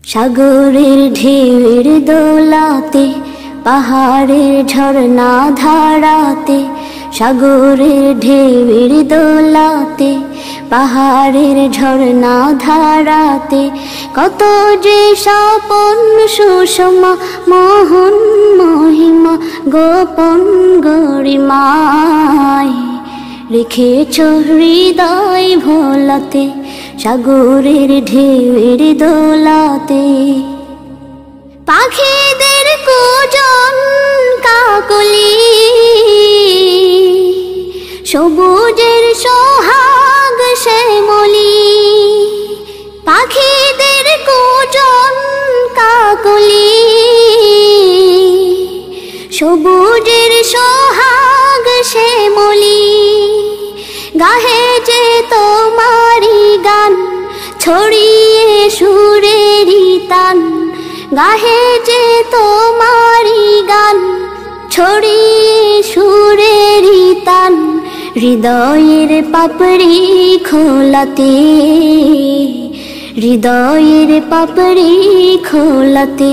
সাগরের ঢেউয়ের দোলাতে, পাহাড়ের ঝর্ণা ধারাতে, সাগরের ঢেউয়ের দোলাতে, পাহাড়ের ঝর্ণা ধারাতে, কত যে স্বপন সুষমা মোহন মহিমা গোপন গরিমায় রেখেছ হৃদয় ভোলাতে, সাগরের ঢেউয়ের দোলাতে। পাখিদের কুজন কাকলি, সবুজের সোহাগ শ্যামলি, পাখিদের কুজন কাকলি, সবুজের সোহাগ শ্যামলি, গাহে যে তোমারি গান ছড়িয়ে সুরেরি তান, গাহে যে তোমারি গান ছড়িয়ে সুরেরি তান, হৃদয়ের পাপড়ি খোলাতে, হৃদয়ের পাপড়ি খোলাতে,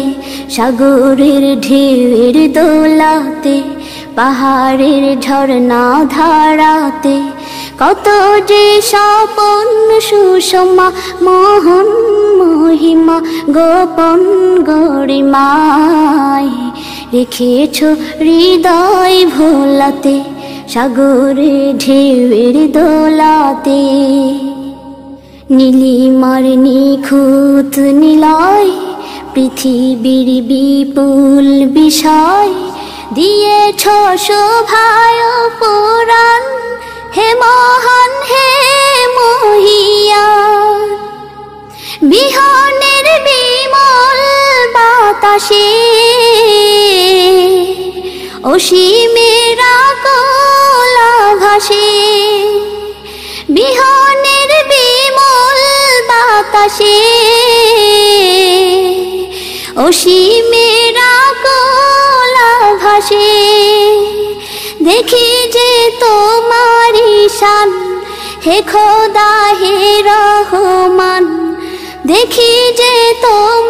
সাগরের ঢেউয়ের দোলাতে, পাহাড়ের ঝর্ণা ধারাতে, কত যে স্বপন সুষমা মোহন মহিমা গোপন গরিমায় রেখেছ হৃদয় ভোলাতে, সাগরের ঢেউয়ের দোলাতে। নীলিমার নিখুঁত নীলয় পৃথিবীর বিপুল বিষয়, দিয়েছ শোভায় পুরাণ, হে মহান হে মহিয়ান। বিহনের বিমল বাতাসে, অসীমের আকুল আভাসে, বিহনের বিমল বাতাসে, অসীমের আকুল আভাসে, দেখি যে তোমারি শান, হে খোদা হে রহমান, দেখি যে তোমার